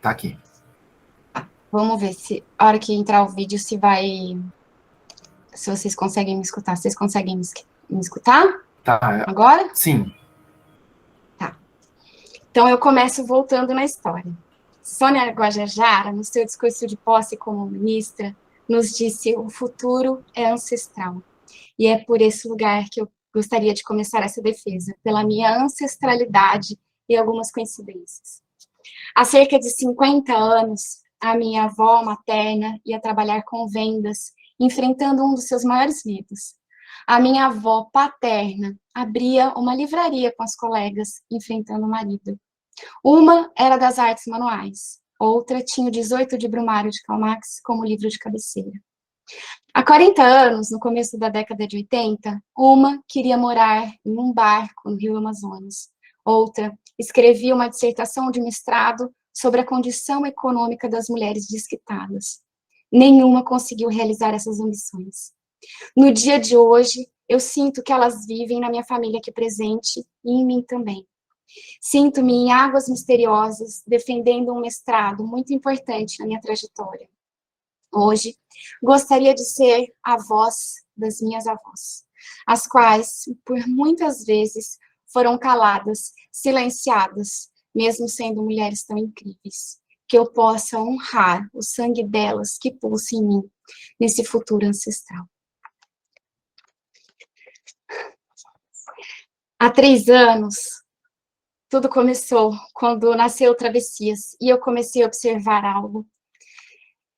Tá aqui. Vamos ver se a hora que entrar o vídeo se vai. Se vocês conseguem me escutar. Vocês conseguem me escutar Tá. agora? Sim. Tá. Então eu começo voltando na história. Sônia Guajajara, no seu discurso de posse como ministra, nos disse: o futuro é ancestral. E é por esse lugar que eu gostaria de começar essa defesa, pela minha ancestralidade e algumas coincidências. Há cerca de 50 anos, a minha avó materna ia trabalhar com vendas, enfrentando um dos seus maiores medos. A minha avó paterna abria uma livraria com as colegas, enfrentando o marido. Uma era das artes manuais, outra tinha o 18 de Brumário de Calmax como livro de cabeceira. Há 40 anos, no começo da década de 80, uma queria morar em um barco no Rio Amazonas. Outra escrevia uma dissertação de mestrado sobre a condição econômica das mulheres desquitadas. Nenhuma conseguiu realizar essas ambições. No dia de hoje, eu sinto que elas vivem na minha família aqui presente e em mim também. Sinto-me em águas misteriosas, defendendo um mestrado muito importante na minha trajetória. Hoje, gostaria de ser a voz das minhas avós, as quais, por muitas vezes, foram caladas, silenciadas, mesmo sendo mulheres tão incríveis, que eu possa honrar o sangue delas que pulsa em mim, nesse futuro ancestral. Há 3 anos, tudo começou quando nasceu Travessias, e eu comecei a observar algo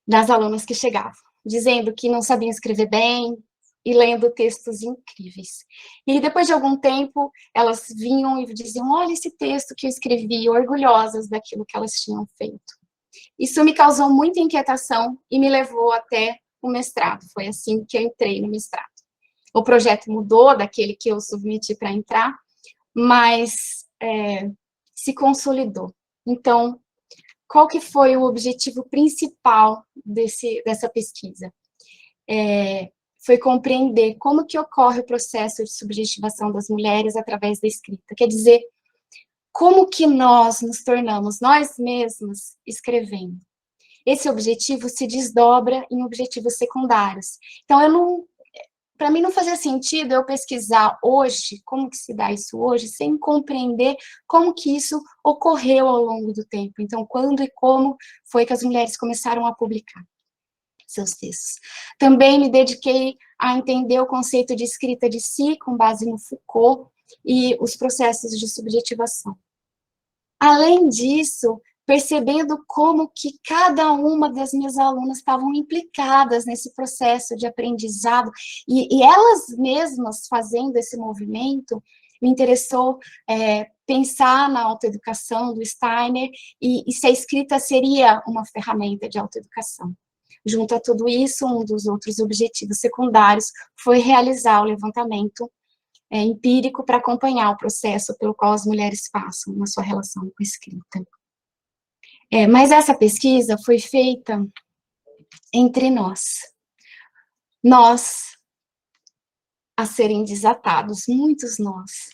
das alunas que chegavam, dizendo que não sabiam escrever bem e lendo textos incríveis. E depois de algum tempo, elas vinham e diziam: olha esse texto que eu escrevi, orgulhosas daquilo que elas tinham feito. Isso me causou muita inquietação e me levou até o mestrado. Foi assim que eu entrei no mestrado. O projeto mudou daquele que eu submeti para entrar, mas se consolidou. Então, qual que foi o objetivo principal dessa pesquisa? Foi compreender como que ocorre o processo de subjetivação das mulheres através da escrita. Quer dizer, como que nós nos tornamos nós mesmas escrevendo. Esse objetivo se desdobra em objetivos secundários. Então, para mim não fazia sentido eu pesquisar hoje, como que se dá isso hoje, sem compreender como que isso ocorreu ao longo do tempo. Então, quando e como foi que as mulheres começaram a publicar seus textos. Também me dediquei a entender o conceito de escrita de si, com base no Foucault, e os processos de subjetivação. Além disso, percebendo como que cada uma das minhas alunas estavam implicadas nesse processo de aprendizado, e elas mesmas fazendo esse movimento, me interessou pensar na autoeducação do Steiner, e se a escrita seria uma ferramenta de autoeducação. Junto a tudo isso, um dos outros objetivos secundários foi realizar o levantamento empírico para acompanhar o processo pelo qual as mulheres passam na sua relação com a escrita. Mas essa pesquisa foi feita entre nós a serem desatados, muitos nós.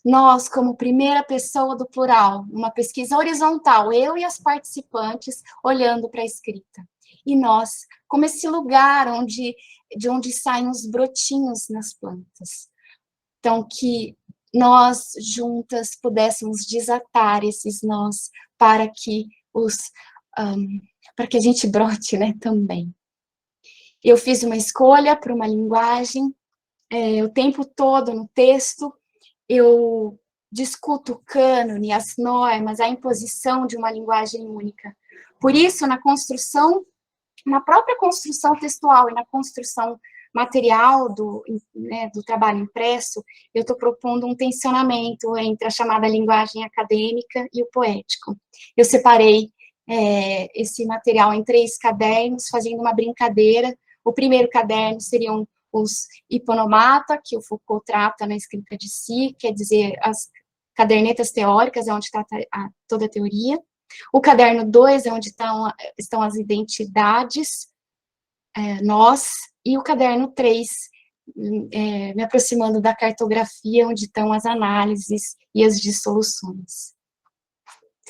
Nós, como primeira pessoa do plural, uma pesquisa horizontal, eu e as participantes olhando para a escrita. E nós, como esse lugar de onde saem os brotinhos nas plantas. Então, que nós juntas pudéssemos desatar esses nós para que para que a gente brote, né, também. Eu fiz uma escolha para uma linguagem, o tempo todo no texto, eu discuto o cânone, as normas, a imposição de uma linguagem única. Por isso, na própria construção textual e na construção material do trabalho impresso, eu estou propondo um tensionamento entre a chamada linguagem acadêmica e o poético. Eu separei esse material em 3 cadernos, fazendo uma brincadeira. O primeiro caderno seriam os hiponomata, que o Foucault trata na escrita de si, quer dizer, as cadernetas teóricas, é onde está toda a teoria. O caderno 2 é onde estão as identidades, nós, e o caderno 3, me aproximando da cartografia, onde estão as análises e as dissoluções.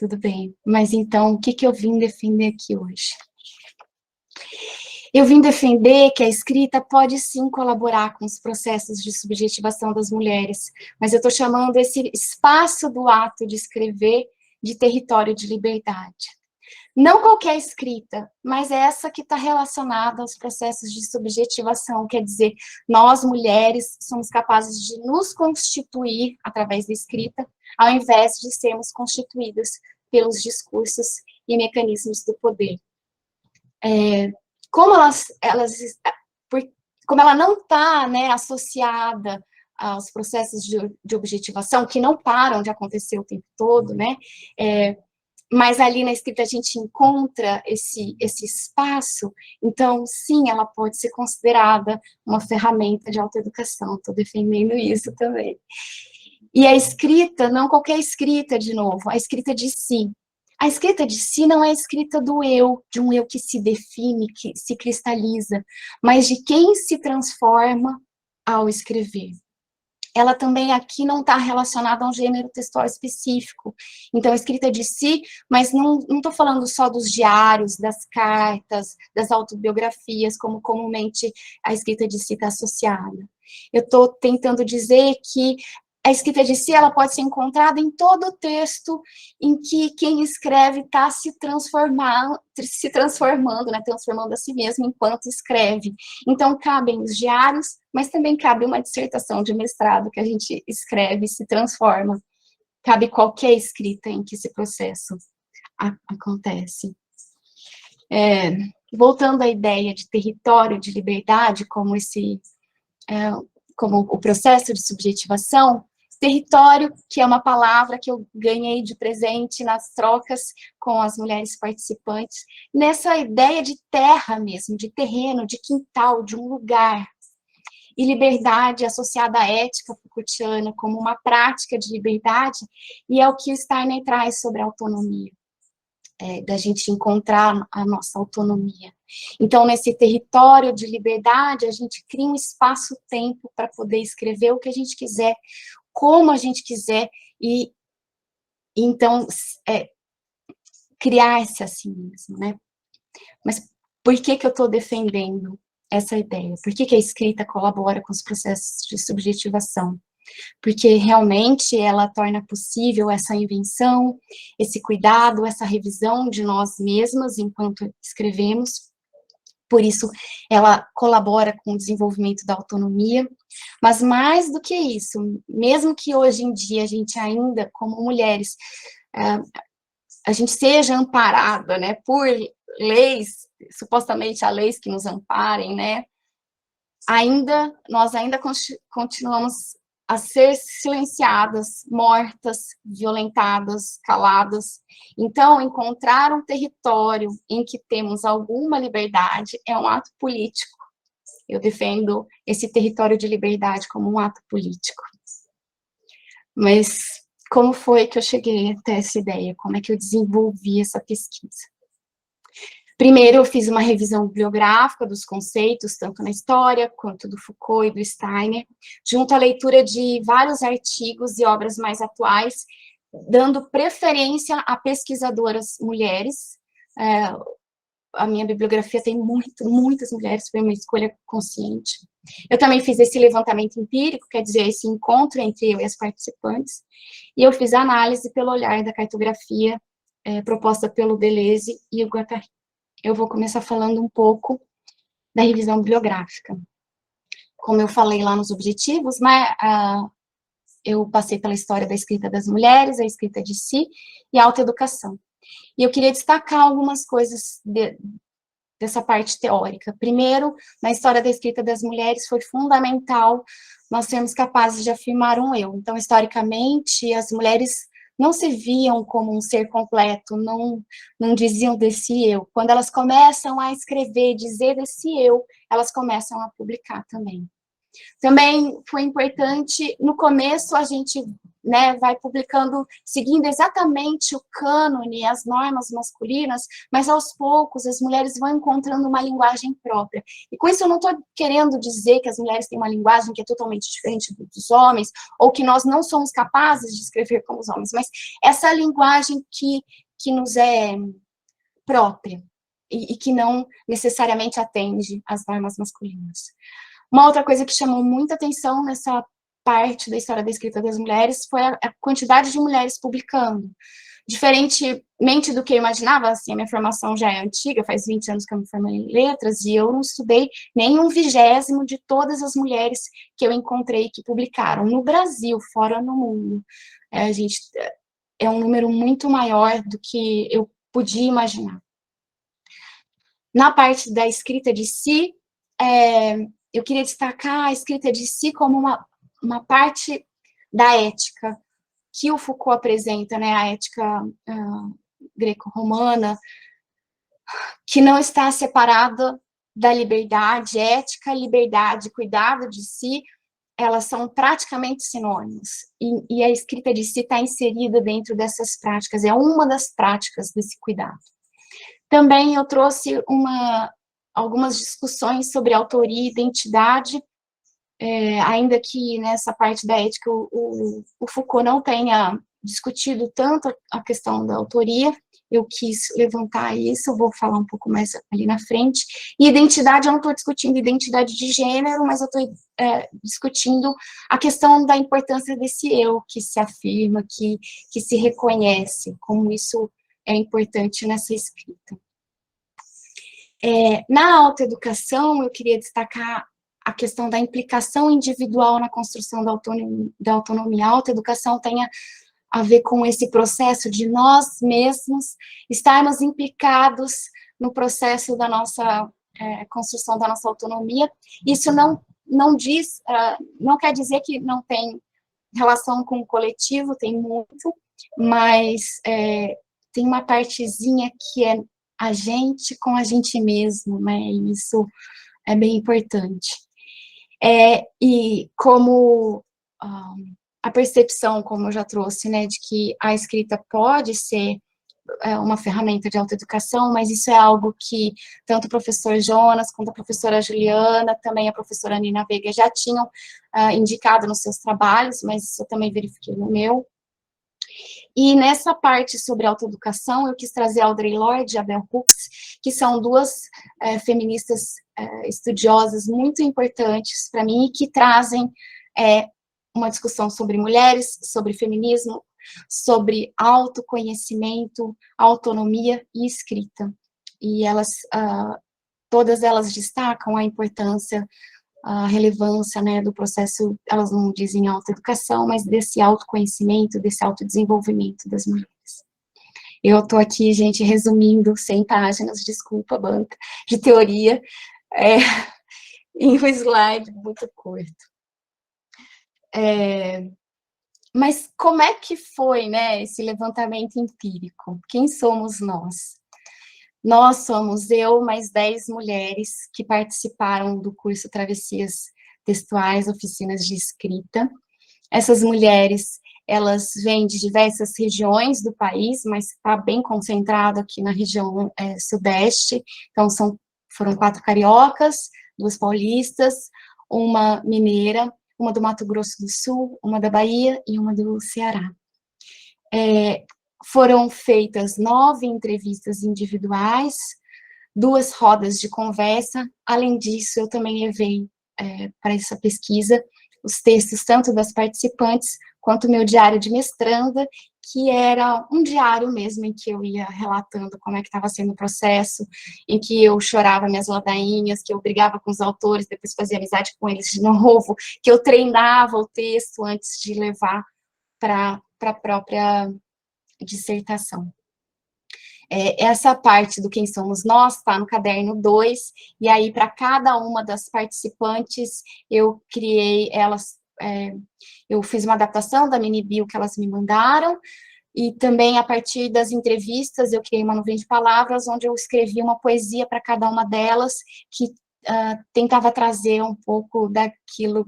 Tudo bem. Mas então, o que eu vim defender aqui hoje? Eu vim defender que a escrita pode sim colaborar com os processos de subjetivação das mulheres, mas eu estou chamando esse espaço do ato de escrever de território de liberdade. Não qualquer escrita, mas essa que está relacionada aos processos de subjetivação, quer dizer, nós, mulheres, somos capazes de nos constituir através da escrita, ao invés de sermos constituídas pelos discursos e mecanismos do poder. Como como ela não está, né, associada aos processos de objetivação, que não param de acontecer o tempo todo, né, mas ali na escrita a gente encontra esse espaço, então, sim, ela pode ser considerada uma ferramenta de autoeducação, estou defendendo isso também. E a escrita, não qualquer escrita, de novo, a escrita de si. A escrita de si não é a escrita do eu, de um eu que se define, que se cristaliza, mas de quem se transforma ao escrever. Ela também aqui não está relacionada a um gênero textual específico. Então, escrita de si, mas não estou falando só dos diários, das cartas, das autobiografias, como comumente a escrita de si está associada. Eu estou tentando dizer que a escrita de si, ela pode ser encontrada em todo o texto em que quem escreve está se transformando, né, transformando a si mesmo enquanto escreve. Então, cabem os diários, mas também cabe uma dissertação de mestrado que a gente escreve e se transforma. Cabe qualquer escrita em que esse processo acontece. Voltando à ideia de território de liberdade, como o processo de subjetivação, território, que é uma palavra que eu ganhei de presente nas trocas com as mulheres participantes, nessa ideia de terra mesmo, de terreno, de quintal, de um lugar. E liberdade associada à ética Foucaultiana como uma prática de liberdade, e é o que o Steiner traz sobre a autonomia, da gente encontrar a nossa autonomia. Então, nesse território de liberdade, a gente cria um espaço-tempo para poder escrever o que a gente quiser, como a gente quiser, e então, criar-se assim mesmo, né? Mas por que eu estou defendendo essa ideia? Por que a escrita colabora com os processos de subjetivação? Porque realmente ela torna possível essa invenção, esse cuidado, essa revisão de nós mesmas enquanto escrevemos. Por isso, ela colabora com o desenvolvimento da autonomia, mas mais do que isso, mesmo que hoje em dia a gente ainda, como mulheres, a gente seja amparada, né, por leis, supostamente há leis que nos amparem, né, nós ainda continuamos a ser silenciadas, mortas, violentadas, caladas. Então, encontrar um território em que temos alguma liberdade é um ato político. Eu defendo esse território de liberdade como um ato político. Mas como foi que eu cheguei até essa ideia? Como é que eu desenvolvi essa pesquisa? Primeiro, eu fiz uma revisão bibliográfica dos conceitos, tanto na história, quanto do Foucault e do Steiner, junto à leitura de vários artigos e obras mais atuais, dando preferência a pesquisadoras mulheres. A minha bibliografia tem muitas mulheres, foi uma escolha consciente. Eu também fiz esse levantamento empírico, quer dizer, esse encontro entre eu e as participantes, e eu fiz a análise pelo olhar da cartografia proposta pelo Deleuze e o Guattari. Eu vou começar falando um pouco da revisão bibliográfica. Como eu falei lá nos objetivos, mas eu passei pela história da escrita das mulheres, a escrita de si e a autoeducação. E eu queria destacar algumas coisas dessa parte teórica. Primeiro, na história da escrita das mulheres, foi fundamental nós sermos capazes de afirmar um eu. Então, historicamente, as mulheres não se viam como um ser completo, não diziam desse eu. Quando elas começam a escrever, dizer desse eu, elas começam a publicar também. Também foi importante, no começo, a gente né, vai publicando, seguindo exatamente o cânone, as normas masculinas, mas aos poucos as mulheres vão encontrando uma linguagem própria. E com isso eu não estou querendo dizer que as mulheres têm uma linguagem que é totalmente diferente dos homens, ou que nós não somos capazes de escrever como os homens, mas essa linguagem que nos é própria e que não necessariamente atende às normas masculinas. Uma outra coisa que chamou muita atenção nessa parte da história da escrita das mulheres foi a quantidade de mulheres publicando. Diferentemente do que eu imaginava, assim, a minha formação já é antiga, faz 20 anos que eu me formei em letras, e eu não estudei nem 1/20 de todas as mulheres que eu encontrei que publicaram no Brasil, fora no mundo. A gente é um número muito maior do que eu podia imaginar. Na parte da escrita de si, eu queria destacar a escrita de si como uma parte da ética que o Foucault apresenta, né, a ética greco-romana, que não está separada da liberdade. Ética, liberdade, cuidado de si, elas são praticamente sinônimos, e a escrita de si está inserida dentro dessas práticas, é uma das práticas desse cuidado. Também eu trouxe algumas discussões sobre autoria e identidade, ainda que nessa parte da ética o Foucault não tenha discutido tanto a questão da autoria, eu quis levantar isso, eu vou falar um pouco mais ali na frente. E identidade, eu não estou discutindo identidade de gênero, mas eu estou discutindo a questão da importância desse eu, que se afirma, que se reconhece, como isso é importante nessa escrita. Na autoeducação, eu queria destacar a questão da implicação individual na construção da autonomia. A autoeducação tem a ver com esse processo de nós mesmos estarmos implicados no processo da nossa construção da nossa autonomia. Isso não quer dizer que não tem relação com o coletivo, tem muito, mas tem uma partezinha que é a gente com a gente mesmo, né? E isso é bem importante. E como a percepção, como eu já trouxe, né, de que a escrita pode ser uma ferramenta de autoeducação, mas isso é algo que tanto o professor Jonas, quanto a professora Juliana, também a professora Nina Veiga já tinham indicado nos seus trabalhos, mas isso eu também verifiquei no meu. E nessa parte sobre autoeducação, eu quis trazer Audre Lorde e a Bell Hooks, que são duas feministas estudiosas muito importantes para mim, e que trazem uma discussão sobre mulheres, sobre feminismo, sobre autoconhecimento, autonomia e escrita. E todas elas destacam a importância, a relevância, né, do processo, elas não dizem autoeducação, mas desse autoconhecimento, desse autodesenvolvimento das mulheres. Eu estou aqui, gente, resumindo 100 páginas, desculpa, banca, de teoria, em um slide muito curto. Mas como é que foi, né, esse levantamento empírico? Quem somos nós? Nós somos eu, mais 10 mulheres que participaram do curso Travessias Textuais, Oficinas de Escrita. Essas mulheres, elas vêm de diversas regiões do país, mas está bem concentrado aqui na região sudeste. Então, foram 4 cariocas, 2 paulistas, uma mineira, uma do Mato Grosso do Sul, uma da Bahia e uma do Ceará. Foram feitas 9 entrevistas individuais, 2 rodas de conversa. Além disso, eu também levei para essa pesquisa os textos tanto das participantes quanto o meu diário de mestranda, que era um diário mesmo em que eu ia relatando como é que estava sendo o processo, em que eu chorava minhas ladainhas, que eu brigava com os autores, depois fazia amizade com eles de novo, que eu treinava o texto antes de levar para a própria dissertação. Essa parte do quem somos nós está no caderno 2, e aí para cada uma das participantes eu criei elas, eu fiz uma adaptação da mini bio que elas me mandaram, e também a partir das entrevistas eu criei uma nuvem de palavras onde eu escrevi uma poesia para cada uma delas que tentava trazer um pouco daquilo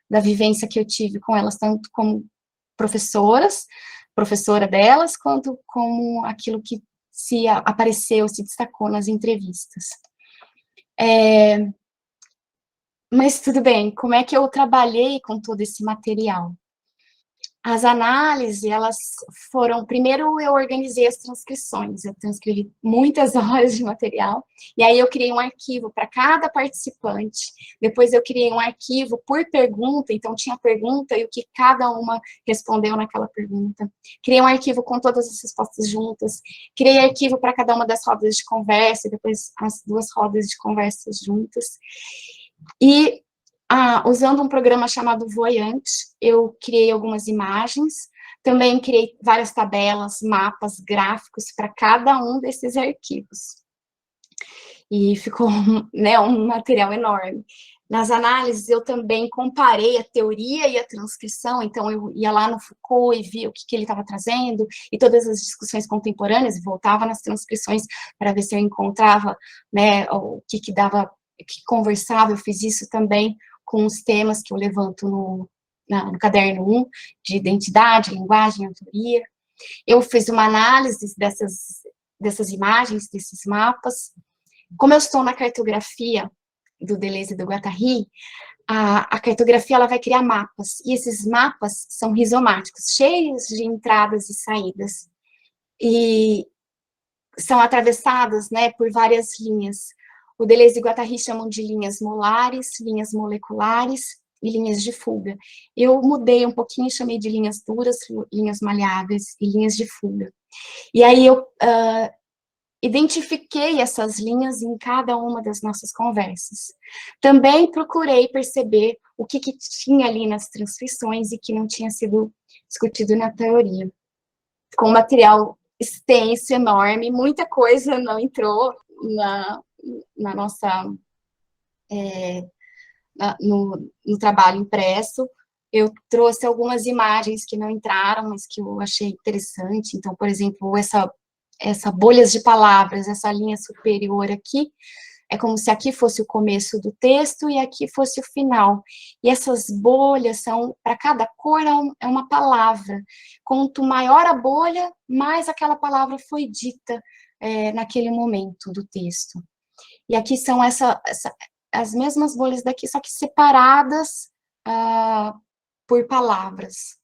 da vivência que eu tive com elas, tanto como professora delas, quanto como aquilo que se apareceu, se destacou nas entrevistas. Mas tudo bem, como é que eu trabalhei com todo esse material? As análises, elas foram... Primeiro, eu organizei as transcrições, eu transcrevi muitas horas de material, e aí eu criei um arquivo para cada participante, depois eu criei um arquivo por pergunta, então tinha pergunta e o que cada uma respondeu naquela pergunta. Criei um arquivo com todas as respostas juntas, criei arquivo para cada uma das rodas de conversa, e depois as 2 rodas de conversa juntas, e usando um programa chamado Voyant, eu criei algumas imagens, também criei várias tabelas, mapas, gráficos para cada um desses arquivos. E ficou, né, um material enorme. Nas análises, eu também comparei a teoria e a transcrição, então eu ia lá no Foucault e via o que ele estava trazendo, e todas as discussões contemporâneas, e voltava nas transcrições para ver se eu encontrava, né, o que dava, que conversava. Eu fiz isso também com os temas que eu levanto no caderno 1, de identidade, linguagem, autoria. Eu fiz uma análise dessas imagens, desses mapas. Como eu estou na cartografia do Deleuze e do Guattari, a cartografia ela vai criar mapas, e esses mapas são rizomáticos, cheios de entradas e saídas, e são atravessados, né, por várias linhas. O Deleuze e Guattari chamam de linhas molares, linhas moleculares e linhas de fuga. Eu mudei um pouquinho e chamei de linhas duras, linhas maleáveis e linhas de fuga. E aí eu identifiquei essas linhas em cada uma das nossas conversas. Também procurei perceber o que tinha ali nas transcrições e que não tinha sido discutido na teoria. Com material extenso, enorme, muita coisa não entrou na nossa, no trabalho impresso. Eu trouxe algumas imagens que não entraram, mas que eu achei interessante. Então, por exemplo, essa bolhas de palavras, essa linha superior aqui, é como se aqui fosse o começo do texto e aqui fosse o final. E essas bolhas são, para cada cor, é uma palavra. Quanto maior a bolha, mais aquela palavra foi dita naquele momento do texto. E aqui são as mesmas bolhas daqui, só que separadas por palavras.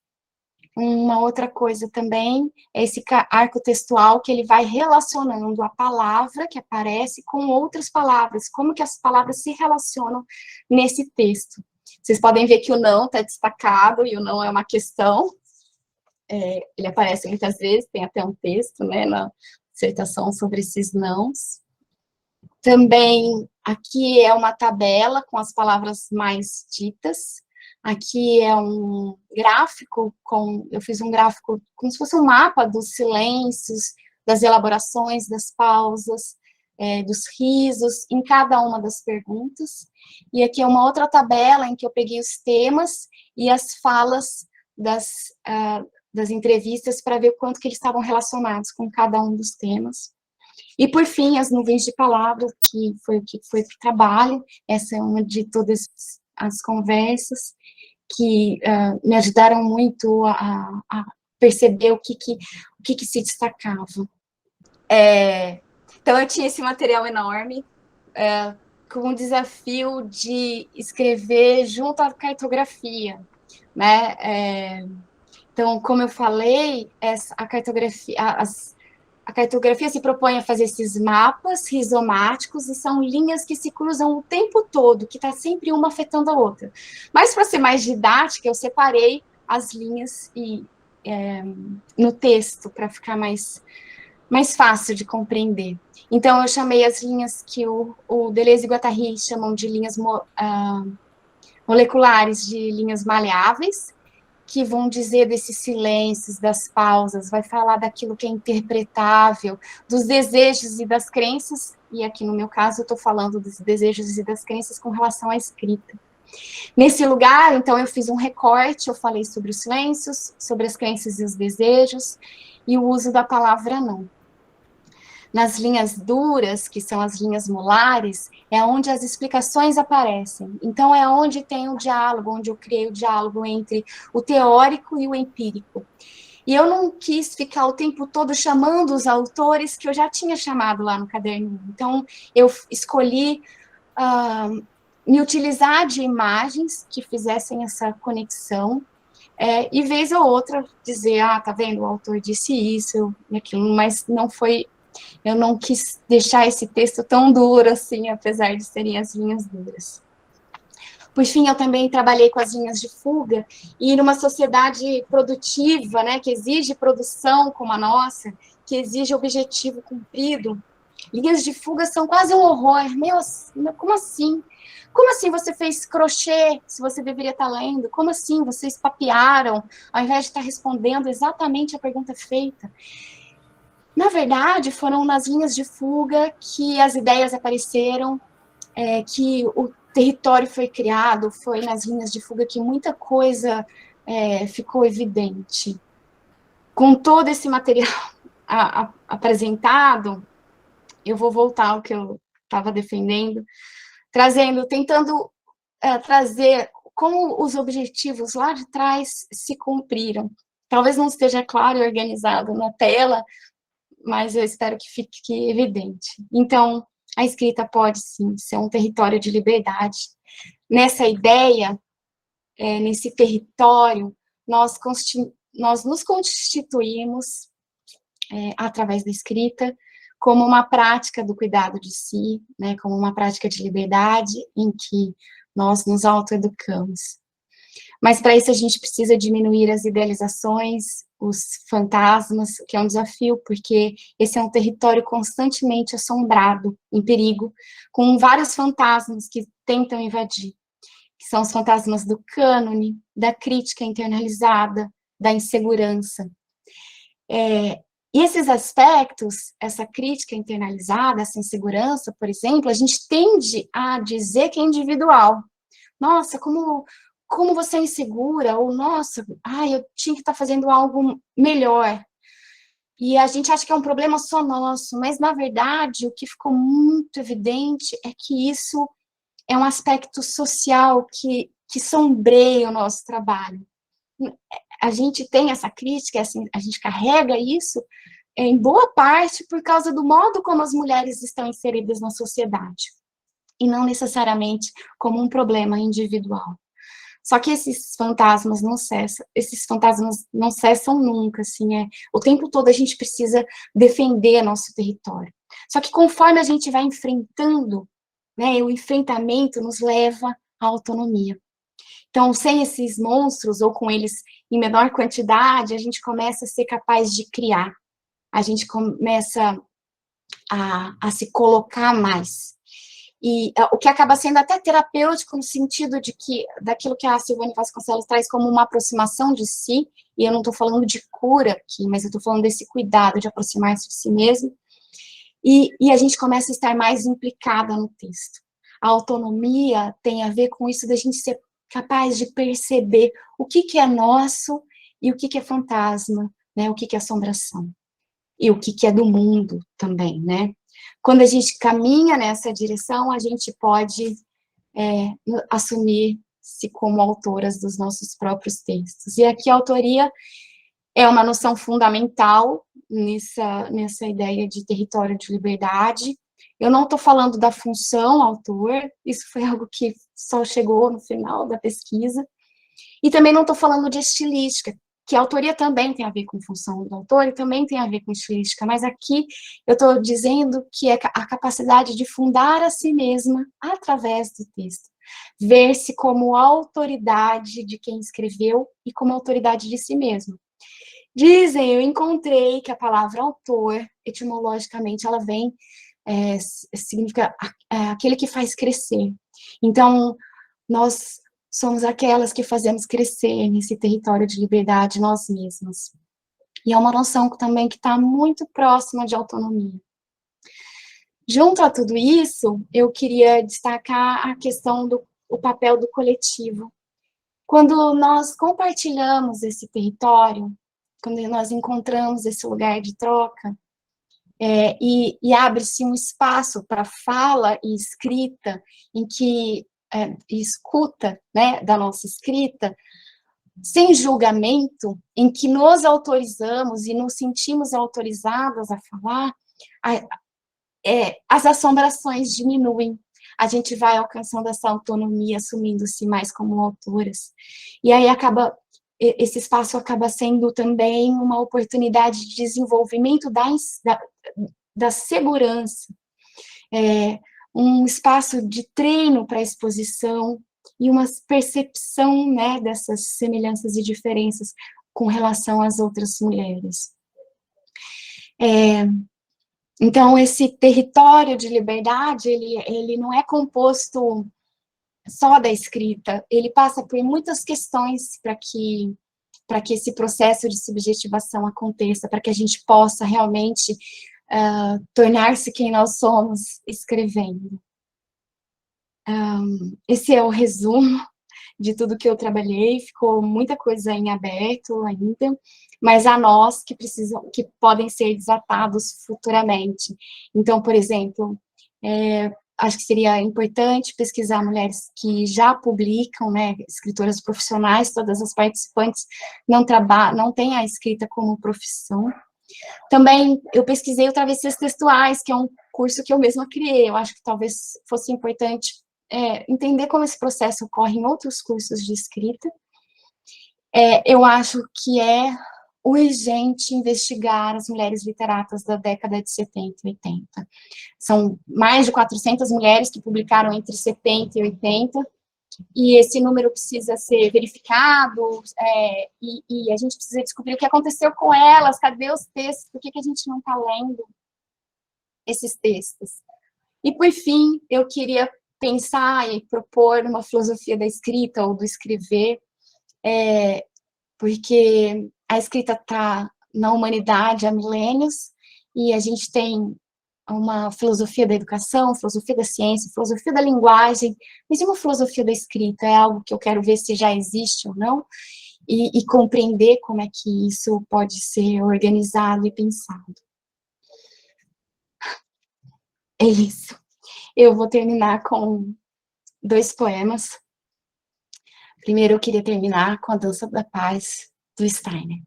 Uma outra coisa também é esse arco textual, que ele vai relacionando a palavra que aparece com outras palavras, como que as palavras se relacionam nesse texto. Vocês podem ver que o não está destacado, e o não é uma questão, ele aparece muitas vezes, tem até um texto, né, na dissertação sobre esses nãos. Também, aqui é uma tabela com as palavras mais ditas. Aqui é um gráfico, eu fiz um gráfico como se fosse um mapa dos silêncios, das elaborações, das pausas, dos risos, em cada uma das perguntas. E aqui é uma outra tabela em que eu peguei os temas e as falas das entrevistas para ver o quanto que eles estavam relacionados com cada um dos temas. E, por fim, as nuvens de palavras, que foi o que foi para o trabalho. Essa é uma de todas as conversas que me ajudaram muito a perceber o que se destacava. Então, eu tinha esse material enorme, com o desafio de escrever junto à cartografia, né? Então, como eu falei, a cartografia se propõe a fazer esses mapas rizomáticos, e são linhas que se cruzam o tempo todo, que está sempre uma afetando a outra. Mas, para ser mais didática, eu separei as linhas no texto, para ficar mais fácil de compreender. Então, eu chamei as linhas que o Deleuze e Guattari chamam de linhas moleculares, de linhas maleáveis, que vão dizer desses silêncios, das pausas, vai falar daquilo que é interpretável, dos desejos e das crenças, e aqui no meu caso eu estou falando dos desejos e das crenças com relação à escrita. Nesse lugar, então, eu fiz um recorte, eu falei sobre os silêncios, sobre as crenças e os desejos, e o uso da palavra não. Nas linhas duras, que são as linhas molares, é onde as explicações aparecem. Então, é onde tem o diálogo, onde eu criei o diálogo entre o teórico e o empírico. E eu não quis ficar o tempo todo chamando os autores que eu já tinha chamado lá no caderno. Então, eu escolhi me utilizar de imagens que fizessem essa conexão, e vez ou outra dizer, tá vendo, o autor disse isso e aquilo, mas não foi, eu não quis deixar esse texto tão duro assim, apesar de serem as linhas duras. Por fim, eu também trabalhei com as linhas de fuga, e numa sociedade produtiva, né, que exige produção como a nossa, que exige objetivo cumprido, linhas de fuga são quase um horror. Meu, como assim? Como assim você fez crochê se você deveria estar lendo? Como assim vocês papearam ao invés de estar respondendo exatamente a pergunta feita? Na verdade, foram nas linhas de fuga que as ideias apareceram, que o território foi criado, foi nas linhas de fuga que muita coisa ficou evidente. Com todo esse material apresentado, eu vou voltar ao que eu estava defendendo, tentando trazer como os objetivos lá de trás se cumpriram. Talvez não esteja claro e organizado na tela, mas eu espero que fique evidente. Então, a escrita pode, sim, ser um território de liberdade. Nessa ideia, nesse território, nós nos constituímos, através da escrita, como uma prática do cuidado de si, né, como uma prática de liberdade, em que nós nos autoeducamos. Mas para isso a gente precisa diminuir as idealizações, os fantasmas, que é um desafio, porque esse é um território constantemente assombrado, em perigo, com vários fantasmas que tentam invadir, que são os fantasmas do cânone, da crítica internalizada, da insegurança. E esses aspectos, essa crítica internalizada, essa insegurança, por exemplo, a gente tende a dizer que é individual. Nossa, como você é insegura, ou nossa, eu tinha que estar fazendo algo melhor. E a gente acha que é um problema só nosso, mas na verdade o que ficou muito evidente é que isso é um aspecto social que sombreia o nosso trabalho. A gente tem essa crítica, assim, a gente carrega isso em boa parte por causa do modo como as mulheres estão inseridas na sociedade, e não necessariamente como um problema individual. Só que esses fantasmas não cessam nunca, assim, o tempo todo a gente precisa defender nosso território. Só que conforme a gente vai enfrentando, né, o enfrentamento nos leva à autonomia. Então, sem esses monstros, ou com eles em menor quantidade, a gente começa a ser capaz de criar, a gente começa a se colocar mais. E o que acaba sendo até terapêutico no sentido de que, daquilo que a Silvane Vasconcelos traz como uma aproximação de si, e eu não estou falando de cura aqui, mas eu estou falando desse cuidado de aproximar-se de si mesmo, e a gente começa a estar mais implicada no texto. A autonomia tem a ver com isso da gente ser capaz de perceber o que é nosso e o que é fantasma, né? O que é assombração. E o que é do mundo também, né? Quando a gente caminha nessa direção, a gente pode assumir-se como autoras dos nossos próprios textos. E aqui a autoria é uma noção fundamental nessa ideia de território de liberdade. Eu não estou falando da função autor, isso foi algo que só chegou no final da pesquisa, e também não estou falando de estilística, que a autoria também tem a ver com função do autor e também tem a ver com estilística, mas aqui eu estou dizendo que é a capacidade de fundar a si mesma através do texto, ver-se como autoridade de quem escreveu e como autoridade de si mesmo. Dizem, eu encontrei que a palavra autor, etimologicamente, ela vem, significa aquele que faz crescer. Então, nós somos aquelas que fazemos crescer nesse território de liberdade nós mesmas. E é uma noção também que está muito próxima de autonomia. Junto a tudo isso, eu queria destacar a questão do papel do coletivo. Quando nós compartilhamos esse território, quando nós encontramos esse lugar de troca, e abre-se um espaço para fala e escrita, em que, e escuta, né, da nossa escrita, sem julgamento, em que nos autorizamos e nos sentimos autorizadas a falar, as assombrações diminuem, a gente vai alcançando essa autonomia, assumindo-se mais como autoras. E aí esse espaço acaba sendo também uma oportunidade de desenvolvimento da segurança, um espaço de treino para exposição e uma percepção, né, dessas semelhanças e diferenças com relação às outras mulheres. Então, esse território de liberdade, ele não é composto só da escrita, ele passa por muitas questões para que esse processo de subjetivação aconteça, para que a gente possa realmente tornar-se quem nós somos escrevendo. Esse é o resumo de tudo que eu trabalhei, ficou muita coisa em aberto ainda, mas há nós que podem ser desatados futuramente. Então, por exemplo, acho que seria importante pesquisar mulheres que já publicam, né, escritoras profissionais, todas as participantes não têm a escrita como profissão. Também eu pesquisei o Travessias Textuais, que é um curso que eu mesma criei, eu acho que talvez fosse importante entender como esse processo ocorre em outros cursos de escrita. Eu acho que é urgente investigar as mulheres literatas da década de 70 e 80. São mais de 400 mulheres que publicaram entre 70 e 80, e esse número precisa ser verificado, e a gente precisa descobrir o que aconteceu com elas, cadê os textos, por que a gente não está lendo esses textos. E, por fim, eu queria pensar e propor uma filosofia da escrita ou do escrever, porque a escrita está na humanidade há milênios, e a gente tem uma filosofia da educação, filosofia da ciência, filosofia da linguagem, mas e uma filosofia da escrita? É algo que eu quero ver se já existe ou não, e compreender como é que isso pode ser organizado e pensado. É isso. Eu vou terminar com 2 poemas. Primeiro, eu queria terminar com a Dança da Paz, do Steiner.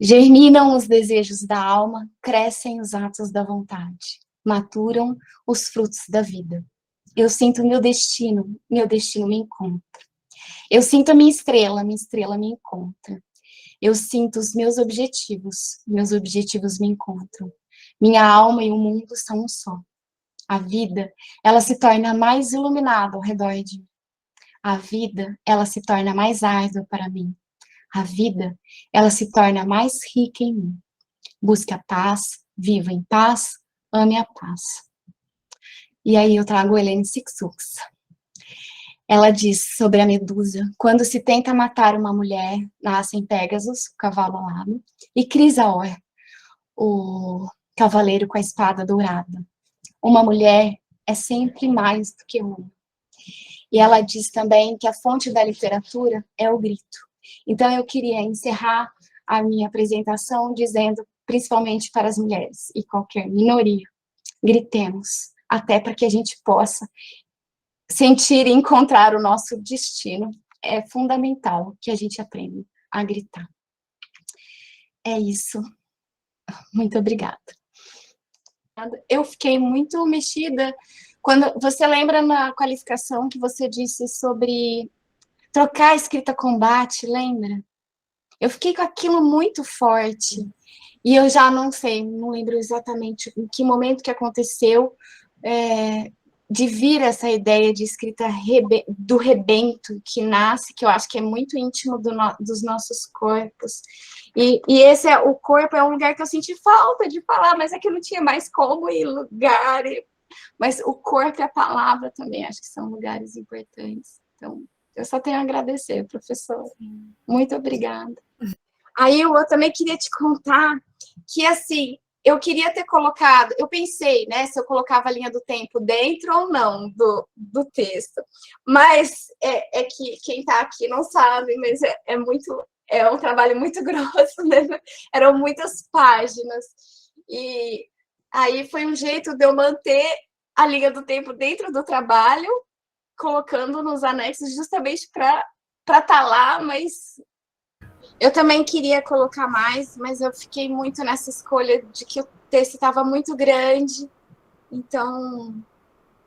Germinam os desejos da alma, crescem os atos da vontade, maturam os frutos da vida. Eu sinto meu destino me encontra. Eu sinto a minha estrela me encontra. Eu sinto os meus objetivos me encontram. Minha alma e o mundo são um só. A vida, ela se torna mais iluminada ao redor de mim. A vida, ela se torna mais árdua para mim. A vida, ela se torna mais rica em mim. Busque a paz, viva em paz, ame a paz. E aí eu trago Helene Cixous. Ela diz sobre a Medusa: quando se tenta matar uma mulher, nascem Pégasus, o cavalo alado, e Crisaor, o cavaleiro com a espada dourada. Uma mulher é sempre mais do que uma. E ela diz também que a fonte da literatura é o grito. Então, eu queria encerrar a minha apresentação dizendo, principalmente para as mulheres e qualquer minoria, gritemos, até para que a gente possa sentir e encontrar o nosso destino. É fundamental que a gente aprenda a gritar. É isso. Muito obrigada. Eu fiquei muito mexida quando você lembra na qualificação que você disse sobre trocar a escrita combate, lembra? Eu fiquei com aquilo muito forte, e eu já não sei, não lembro exatamente em que momento que aconteceu, de vir essa ideia de escrita do rebento que nasce, que eu acho que é muito íntimo dos nossos corpos, e esse o corpo é um lugar que eu senti falta de falar, mas é que eu não tinha mais como ir lugar, mas o corpo e a palavra também acho que são lugares importantes, então eu só tenho a agradecer, professor. Muito obrigada. Aí eu também queria te contar que, assim, eu queria ter colocado, eu pensei, né, se eu colocava a linha do tempo dentro ou não do texto, mas é que quem está aqui não sabe, mas é um trabalho muito grosso, né? Eram muitas páginas, E aí foi um jeito de eu manter a linha do tempo dentro do trabalho, colocando nos anexos justamente para estar lá, mas eu também queria colocar mais, mas eu fiquei muito nessa escolha de que o texto estava muito grande, então,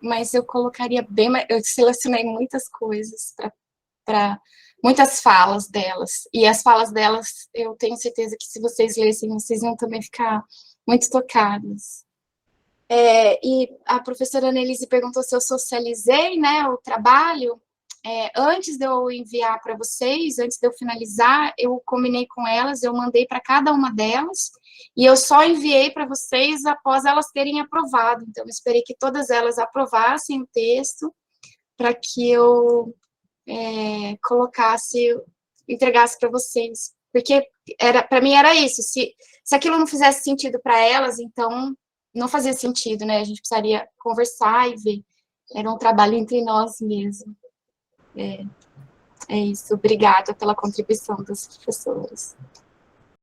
mas eu colocaria bem, eu selecionei muitas coisas para muitas falas delas, e as falas delas, eu tenho certeza que se vocês lessem, vocês vão também ficar muito tocadas. E a professora Annelise perguntou se eu socializei, né, o trabalho. Antes de eu enviar para vocês, antes de eu finalizar, eu combinei com elas, eu mandei para cada uma delas, e eu só enviei para vocês após elas terem aprovado. Então, eu esperei que todas elas aprovassem o texto, para que eu colocasse, entregasse para vocês. Porque para mim era isso, se aquilo não fizesse sentido para elas, então não fazia sentido, né? A gente precisaria conversar e ver. Era um trabalho entre nós mesmo. É isso. Obrigada pela contribuição das professoras.